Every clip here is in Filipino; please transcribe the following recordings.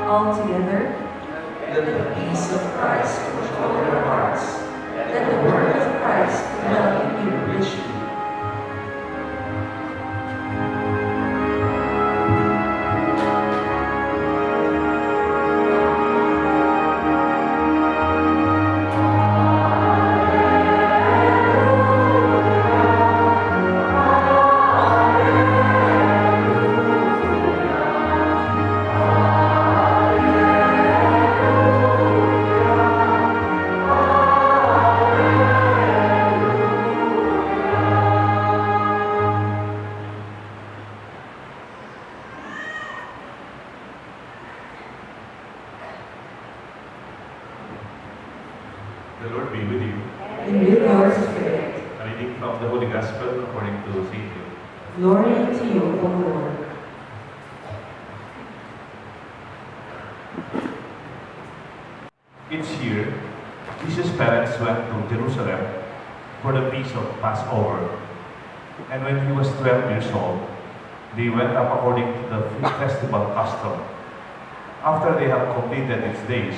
Altogether, let the peace of Christ control your hearts. Let the word of Christ dwell in you richly. The Lord be with you. And with your spirit. A reading from the Holy Gospel according to St. Luke. Glory to you, O Lord. Each year, Jesus' parents went to Jerusalem for the feast of Passover. And when he was 12 years old, they went up according to the festival custom. After they had completed its days,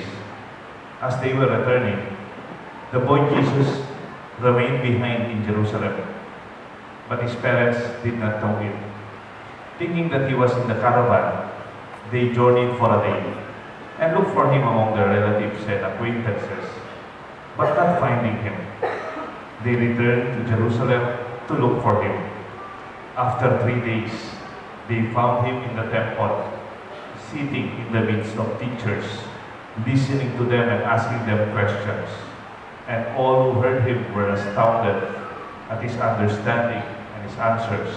as they were returning, the boy Jesus remained behind in Jerusalem, but his parents did not know it. Thinking that he was in the caravan, they journeyed for a day and looked for him among their relatives and acquaintances, but not finding him. They returned to Jerusalem to look for him. After 3 days, they found him in the temple, sitting in the midst of teachers, listening to them and asking them questions. And all who heard him were astounded at his understanding and his answers.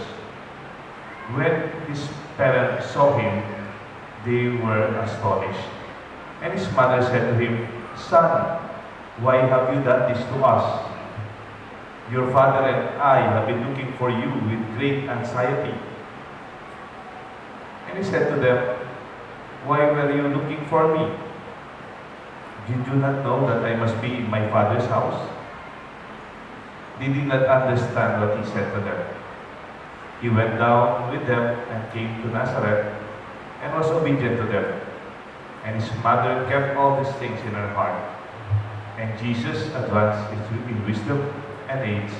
When his parents saw him, they were astonished. And his mother said to him, "Son, why have you done this to us? Your father and I have been looking for you with great anxiety." And he said to them, "Why were you looking for me? Did you not know that I must be in my Father's house?" They did not understand what he said to them. He went down with them and came to Nazareth and was obedient to them. And his mother kept all these things in her heart. And Jesus advanced in wisdom and age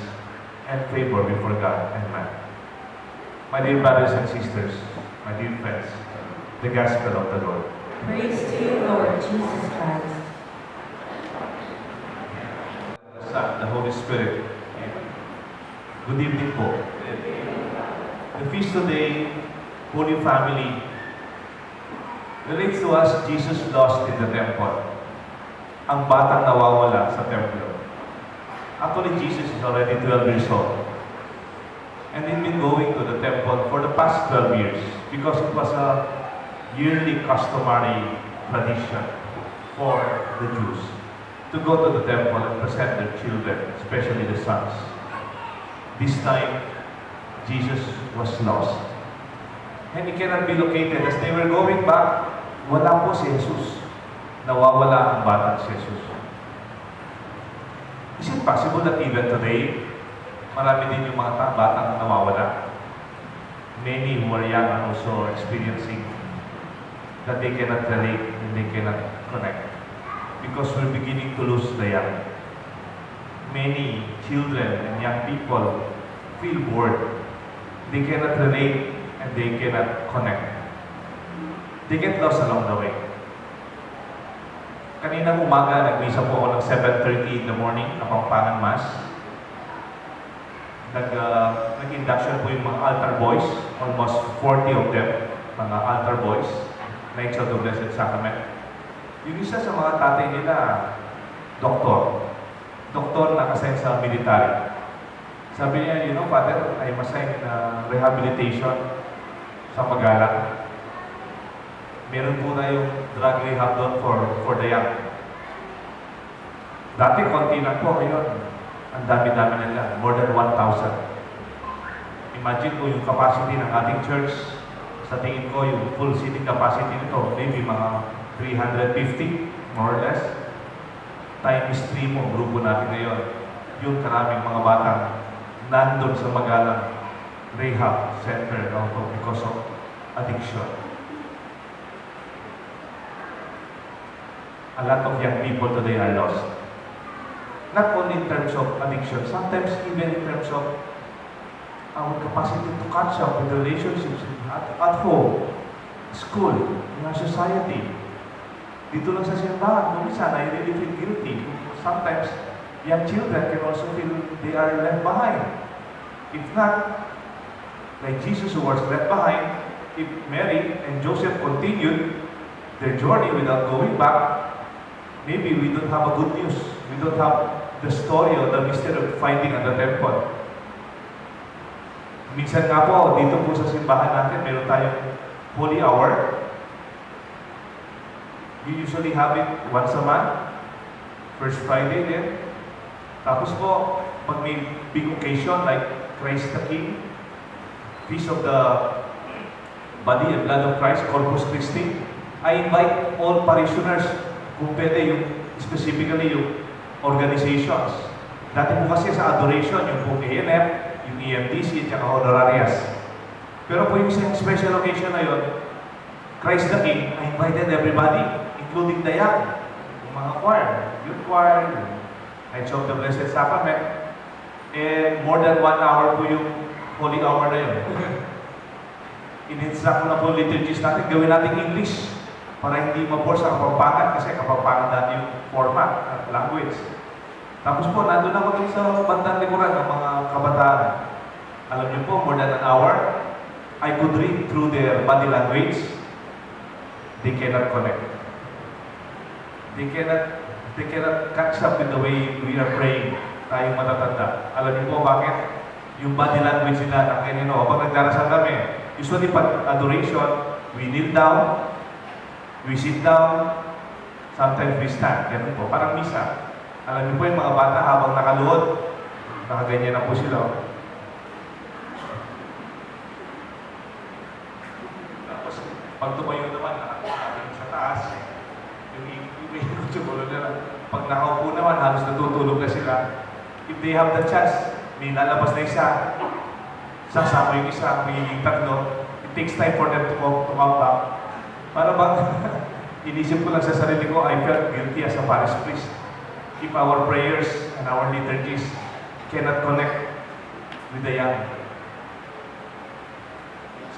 and favor before God and man. My dear brothers and sisters, my dear friends, the Gospel of the Lord. Praise to you, Lord Jesus Christ. The Son, the Holy Spirit. Amen. Good evening po. The feast today, Holy Family, relates to us Jesus lost in the temple. Ang batang nawawala sa templo. Actually, Jesus is already 12 years old. And he'd been going to the temple for the past 12 years because it was a yearly customary tradition for the Jews to go to the temple and present their children, especially the sons. This time, Jesus was lost. And he cannot be located. As they were going back, wala po si Jesus. Nawawala ang batang si Jesus. Is it possible that even today, marami din yung mga batang nawawala? Many who are young are also experiencing that they cannot relate and they cannot connect. Because we're beginning to lose the young. Many children and young people feel bored. They cannot relate and they cannot connect. They get lost along the way. Kaninang umaga, nagmisa po ako ng 7:30 in the morning, Kapampangan Mass. Nag-induction po yung mga altar boys, almost 40 of them, mga altar boys, Knights of the Blessed Sacrament. Yung isa sa mga tatay nila, doktor. Doktor nakasign sa military. Sabi niya, you know, Father, I must sign rehabilitation sa Magala. Meron po na yung drug rehab doon for the young. Dati, konti lang po. Ngayon, ang dami-dami nila. More than 1,000. Imagine po yung capacity ng ating church. Sa tingin ko, yung full seating capacity nito, maybe mga 350, more or less. Times 3 mo, grupo natin ngayon. Yung karaming mga batang nandun sa Magalang rehab center because of addiction. a lot of young people today are lost. Not only in terms of addiction, sometimes even in terms of our capacity to catch up with relationships at home, school, in our society. Dito lang sa simbahan, kung minsan, I really feel guilty. Sometimes, young children can also feel they are left behind. If not, like Jesus who was left behind, if Mary and Joseph continued their journey without going back, maybe we don't have a good news. We don't have the story or the mystery of finding at the temple. Minsan nga po, dito po sa simbahan natin, meron tayong holy hour. We usually have it once a month, first Friday din. Tapos po, pag may big occasion like Christ the King, Feast of the Body and Blood of Christ, Corpus Christi, I invite all parishioners, kung pwede yung, specifically yung organizations. Dati po kasi sa adoration, yung po ANF, yung EMDC, at saka honorarias. Pero po yung special occasion na yun, Christ the King, I invited everybody, including the young, yung mga choir, youth choir, Knights of the Blessed Sacrament, and more than 1 hour po yung holy hour na yun. In-instruct ko na po liturgies natin, gawin natin English para hindi mabore sa Kapampangan kasi Kapampangan natin yung format at language. Tapos po, nandun ako din sa bandang likuran ng mga kabataan. Alam niyo po, more than an hour, I could read through their body language. They cannot connect. They cannot catch up with the way we are praying, tayong matatanda. Alam niyo po bakit? Yung body language nila ng kanino. Kapag nagdarasal kami, usually pag adoration, we kneel down, we sit down, sometimes we stand. Ganun po, parang misa. Alam niyo po yung mga bata habang nakaluhod, nakaganyan na po sila. Tapos, pag tumayo naman, nakakita sa taas, yung ikot nila. Pag nakaupo naman, halos natutulog na sila. If they have the chance, may lalabas na isa, sasama yung isa, magiging tatlo. It takes time for them to come back. Para bang, inisip ko lang sa sarili ko, I felt guilty as a parish priest. If our prayers and our liturgies cannot connect with the young.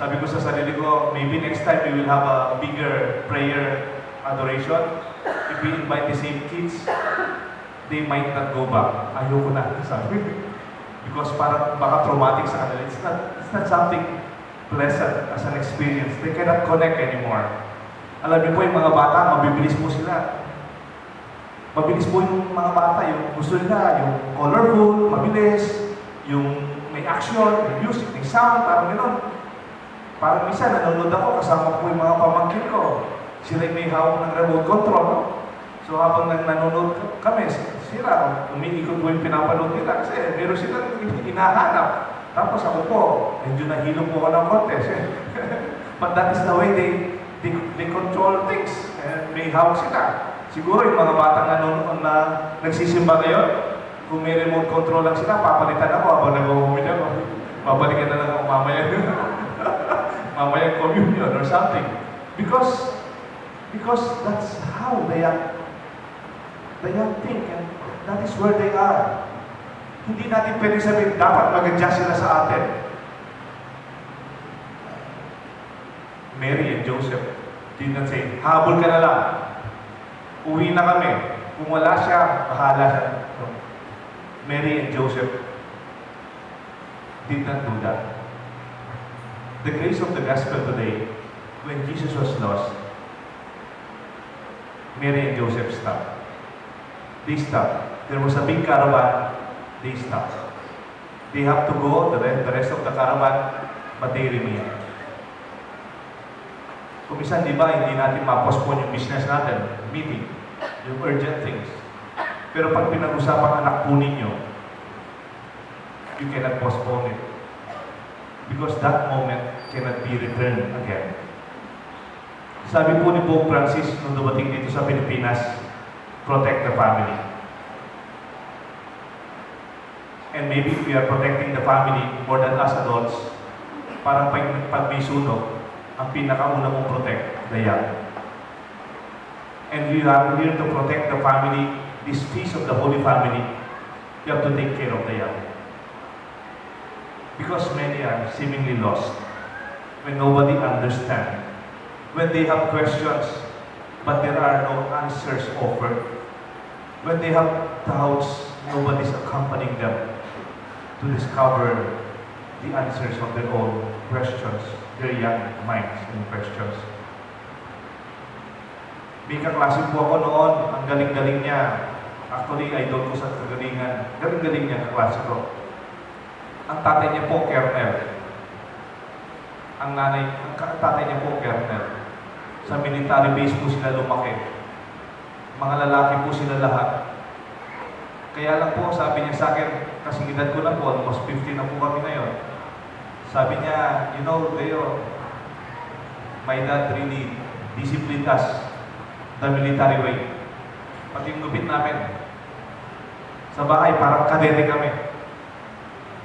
Sabi ko sa sarili ko, maybe next time we will have a bigger prayer adoration. If we invite the same kids, they might not go back. Ayoko na, sabi. Because parang baka traumatic sa kanila. It's not something pleasant as an experience. They cannot connect anymore. Alam niyo po yung mga bata, mabibilis po sila. Mabilis po yung mga bata, yung gusto nila, yung colorful, mabilis, yung may action, may music, may sound, parang gano'n. Parang minsan, nanonood ako, kasama po yung mga pamangkin ko. Sila may hawak ng remote control, no? So habang nanonood kami, sila, umiikot po yung pinapanood nila kasi meron silang hinahanap. Tapos ako po, medyo nahilo po ako ng konti. But that is the way they control things. And may hawak sila. Siguro yung mga batang nanonood na nagsisimba ngayon, kung may remote control lang sila, papalitan ako habang nag-uumid ako. Babalikan na lang ako mamaya. Mamaya communion or something. Because that's how the young think, and that is where they are. Hindi natin pwede sabihin, dapat mag-adjust sila sa atin. Mary and Joseph did not say, habol ka na lang. Uwi na kami. Kung wala siya, bahala siya. No. Mary and Joseph did not do that. The grace of the gospel today, when Jesus was lost, Mary and Joseph stopped. They stopped. There was a big caravan. They stopped. They have to go, the rest of the caravan, but they remain. Kung minsan, di ba, hindi natin ma-postpone yung business natin, meeting, yung urgent things. Pero pag pinag-usapang anak po ninyo, you cannot postpone it. Because that moment cannot be returned again. Sabi po ni Pope Francis nung dumating dito sa Pilipinas, protect the family. And maybe we are protecting the family more than us adults. Parang pag may sunog, ang pinakauna mong protect, the young. And we are here to protect the family, this feast of the Holy Family. You have to take care of the young. Because many are seemingly lost. When nobody understands. When they have questions, but there are no answers offered. When they have doubts, nobody's accompanying them to discover the answers of their own questions, their young minds and questions. May kaklase po ako noon, ang galing-galing niya. Actually, idol ko sa kagalingan. Galing-galing niya kaklase ko. Ang tatay niya po, Colonel. Ang tatay niya po, Colonel. Sa military base po sila lumaki. Mga lalaki po sila lahat. Kaya lang po, sabi niya sa akin, kasi edad ko na po, almost 50 na po kami ngayon. Sabi niya, you know, Leo, my dad really disciplined us the military way. Pati yung gupit namin. Sa bahay, parang kadete kami.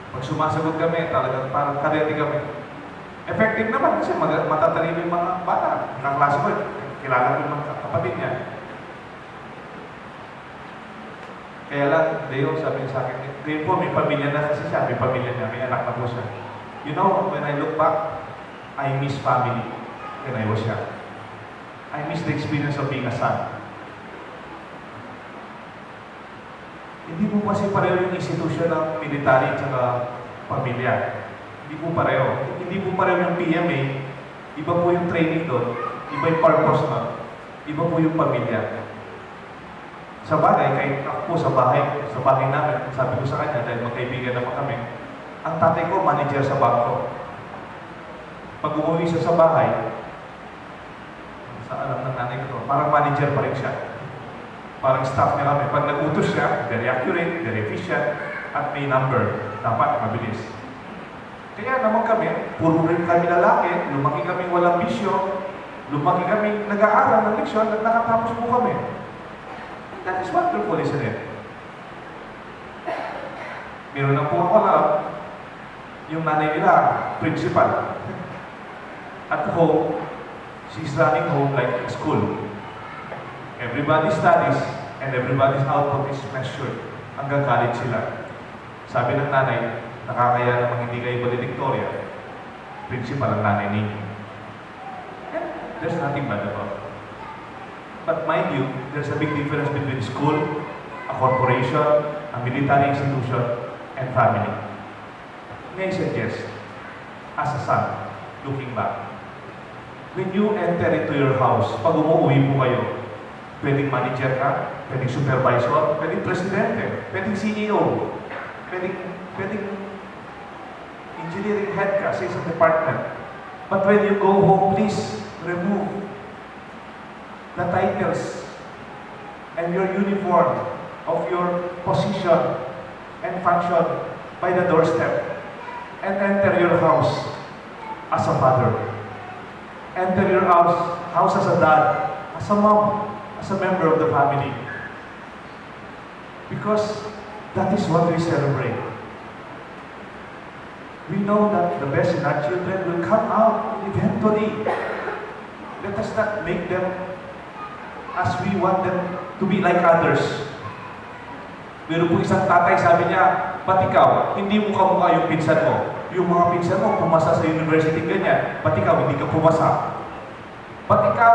Pag sumasagot kami, talagang parang kadete kami. Effective naman kasi matatalino yung mga bata. Kaklase ko, kilala ko yung mga kapatid niya. Kaya lang, Leo, sabi niya sa akin, Leo po, may pamilya na kasi siya, may pamilya niya, may anak na po siya. You know, when I look back, I miss family when I was young. I miss the experience of being a son. Hindi po kasi pareho yung institusyon ng military at saka pamilya. Hindi po pareho. Hindi po pareho yung PMA. Iba po yung training doon. Iba yung purpose na. Iba po yung pamilya. Sa bagay, kahit ako po sa bahay namin, sabi ko sa kanya, dahil magkaibigan naman kami, ang tatay ko, manager sa bangko. Pag umuwi siya sa bahay, sa alam ng nanay ko, parang manager pa rin siya. Parang staff niya kami. Pag nag-utos siya, very accurate, very efficient, at may number. Dapat mabilis. Kaya naman kami, puro rin kami lalaki, lumaki kami walang bisyo, lumaki kami nag-aaral ng leksyon at nakatapos po kami. That is wonderful, isn't it? Meron na po ako na yung nanay nila, principal. At home, she's running home like a school. Everybody studies and everybody's output is measured. Hanggang college sila. Sabi ng nanay, nakakaya namang hindi kayo valedictorian. Principal ang nanay ninyo. And there's nothing bad about it. But mind you, there's a big difference between school, a corporation, a military institution, and family. May I suggest, as a son, looking back, when you enter into your house, pag umuwi po kayo, pwedeng manager ka, pwedeng supervisor, pwedeng presidente, pwedeng CEO, pwedeng engineering head ka sa isang department. But when you go home, please remove the titles and your uniform of your position and function by the doorstep and enter your house as a father. Enter your house as a dad, as a mom, as a member of the family. Because that is what we celebrate. We know that the best in our children will come out eventually. Let us not make them as we want them to be like others. Meron po isang tatay, sabi niya, ba't ikaw, hindi mo kamukha yung pinsan mo? Yung mga pinsan mo, pumasa sa university ganyan, ba't ikaw, hindi ka pumasa? Ba't ikaw,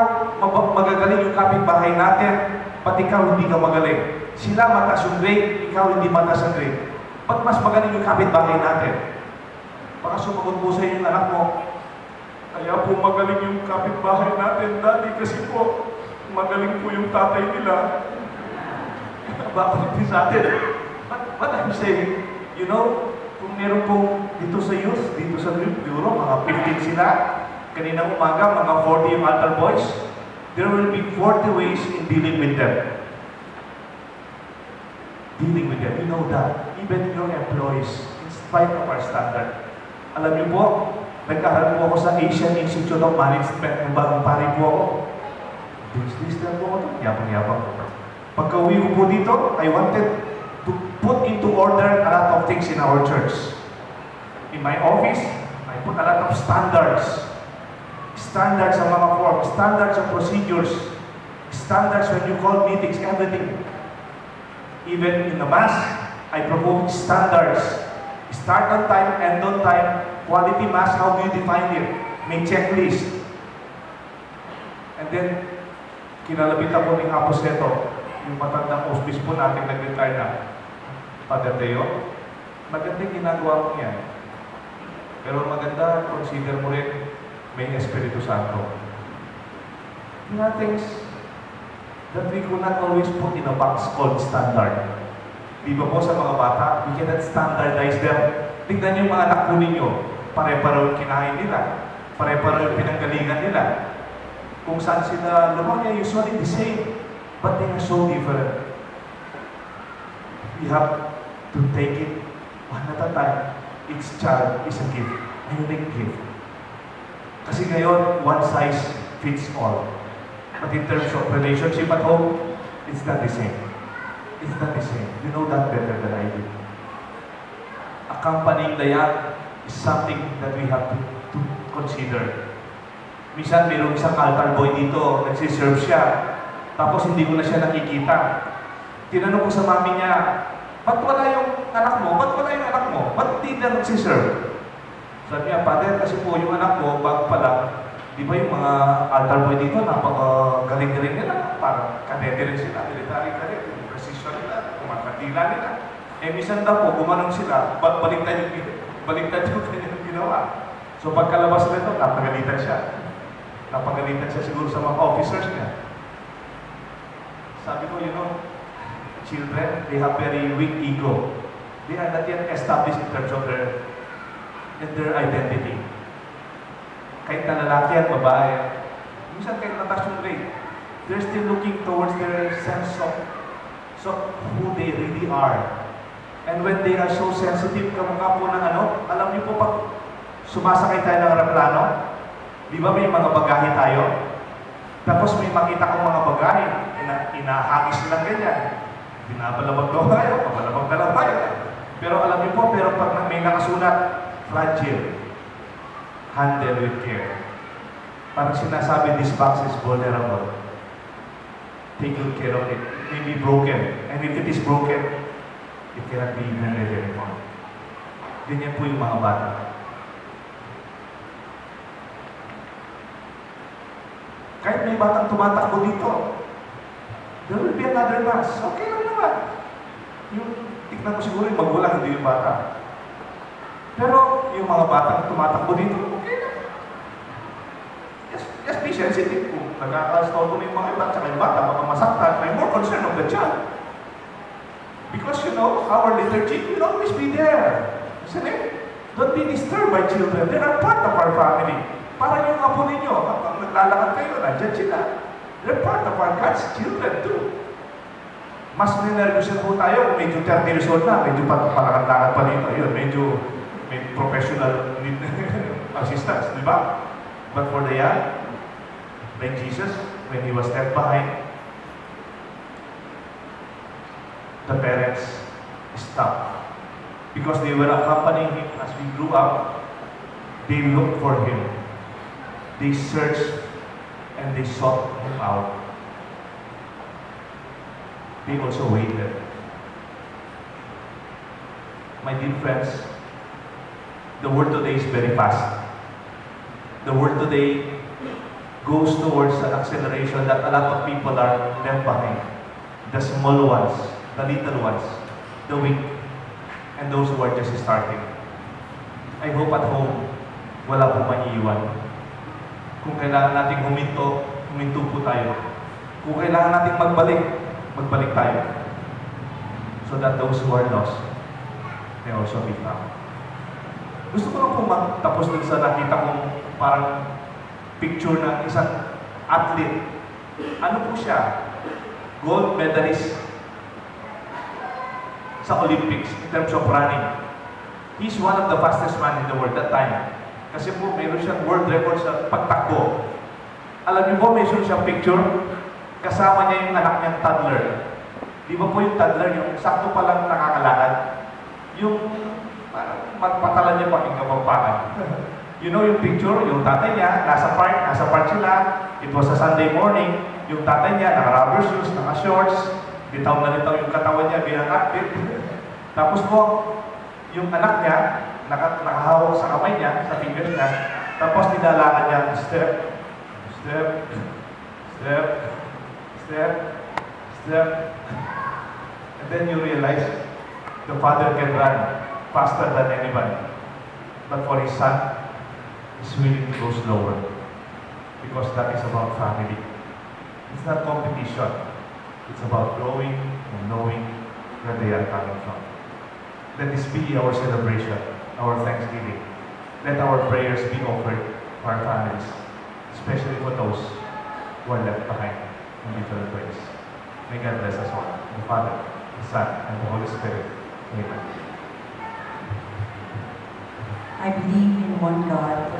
magagaling yung kapitbahay natin, ba't ikaw, hindi ka magaling? Sila mataas yung grade, ikaw hindi mataas ang grade. Ba't mas magaling yung kapitbahay natin? Baka sumagot po sa inyo yung anak mo, kaya po magaling yung kapitbahay natin, Daddy, kasi po, magaling po yung tatay nila. Bakit hindi sa atin? But I'm saying, you know, kung meron pong dito sa youth, dito sa Euro, mga 15 sila, kaninang umaga, mga 40 yung altar boys, there will be 40 ways in dealing with them. Dealing with them, you know that. Even your employees, in spite of our standard. Alam niyo po, nag-aaral po ako sa Asian Institute of Management, ng bagong pari po ako. Business po ako, yapang-yapang po. Pagka-uwi ko po dito, I wanted to put into order a lot of things in our church. In my office, I put a lot of standards. Standards sa mga forms, standards of procedures, Standards when you call meetings, everything. Even in the Mass, I propose standards. Start on time, end on time. Quality Mass, how do you define it? May checklist. And then, kinalabitan ko ni Aposeto, yung matandang obispo natin nag-retire na, Father Teo, maganda yung ginagawa mo yan. Pero maganda, consider mo rin, may Espiritu Santo. There are things that we could not always put in a box called standard. Di ba po sa mga bata, we cannot standardize them. Tingnan yung mga anak po ninyo, pare-pareho yung kinain nila, pare-pareho yung pinanggalingan nila. Kung saan sila lumaki, usually the same, but they are so different. We have to take it one at a time. Each child is a gift, a unique gift. Kasi ngayon, one size fits all. But in terms of relationship at home, it's not the same. It's not the same. You know that better than I do. Accompanying the young is something that we have to consider. Minsan, mayroong isang altar boy dito, nagsiserve siya, tapos hindi ko na siya nakikita. Tinanong ko sa mami niya, ba't wala yung anak mo? Ba't wala yung anak mo? Ba't hindi na nagsiserve? Sabi niya, Father, kasi po yung anak ko, bago pa lang, di ba yung mga altar boy dito, napaka-galing-galing nila, parang kadete rin sila, military cadet, yung precision nila, kumakatila nila. Eh, minsan daw po, gumanong sila, baliktad yung kanyang ginawa. So, pagkalabas nito, napagalitan siya. Napagalitan siya siguro sa mga officers niya. Sabi ko, you know, children, they have very weak ego. They are not yet established in terms of their identity. Kahit na lalaki at babae, minsan kahit natas yung grade, they're still looking towards their sense of who they really are. And when they are so sensitive, kamukha po ng ano, alam niyo po pag sumasakay tayo ng aeroplano, di ba may mga bagahe tayo? Tapos may makita kong mga bagahe, inahagis lang ganyan. Binabalabag daw tayo, pabalabag na lang tayo. Pero alam niyo po, pero pag may nakasulat, fragile, handle with care. Parang sinasabi, this box is vulnerable. Take good care of it. It may be broken. And if it is broken, it cannot be mended anymore. Ganyan po yung mga bata. Kahit may batang tumatakbo dito, there will be another mass. Okay lang naman. Yung, tignan mo siguro yung magulang, hindi yung bata. Pero yung mga batang tumatakbo dito, okay lang. Just be sensitive. Kung nagkakastorbo na yung mga iba, tsaka yung bata, baka masaktan, may more concern of the child. Because, you know, our liturgy will always be there. Isn't it? Don't be disturbed by children. They are part of our family. Para yung apo ninyo, habang naglalakad kayo, nandyan sila. They're part of our God's children too. Mas ninervyusan po tayo kung medyo 30 years old na, medyo palakad-lakad pa dito. Ayun, medyo may professional assistance, di ba? But for the young, like Jesus, when He was left behind, the parents stopped. Because they were accompanying Him as we grew up, they looked for Him. They searched and they sought Him out. They also waited. My dear friends, the world today is very fast. The world today goes towards an acceleration that a lot of people are left behind. The small ones, the little ones, the weak, and those who are just starting. I hope at home, wala po maiiwan. Kung kailangan nating huminto po tayo. Kung kailangan nating magbalik tayo. So that those who are lost may also be found. Gusto ko lang po magtapos dun sa nakita kong parang picture ng isang athlete. Ano po siya? Gold medalist sa Olympics in terms of running. He's one of the fastest man in the world that time. Kasi po, mayroon siyang world record sa pagtakbo. Alam niyo po, mayroon siyang picture, kasama niya yung anak niyang toddler. Di ba po yung toddler, yung sakto pa lang nakakalakad? Yung, parang magpatalan niya pa yung kapampangan. You know yung picture, yung tatay niya, nasa park sila, it was a Sunday morning, yung tatay niya, naka-rubber shoes, naka-shorts, litaw na litaw yung katawan niya bilang athlete. Tapos po, yung anak niya, nakahawak sa kamay niya, sa fingers niya, tapos nilalangan niya, step, step, step, step, step. And then you realize, the father can run faster than anybody. But for his son, he's willing to go slower. Because that is about family. It's not competition. It's about growing and knowing where they are coming from. Let this be our celebration, our thanksgiving. Let our prayers be offered for our families, especially for those who are left behind in different ways. May God bless us all. The Father, the Son, and the Holy Spirit. Amen. I believe in one God,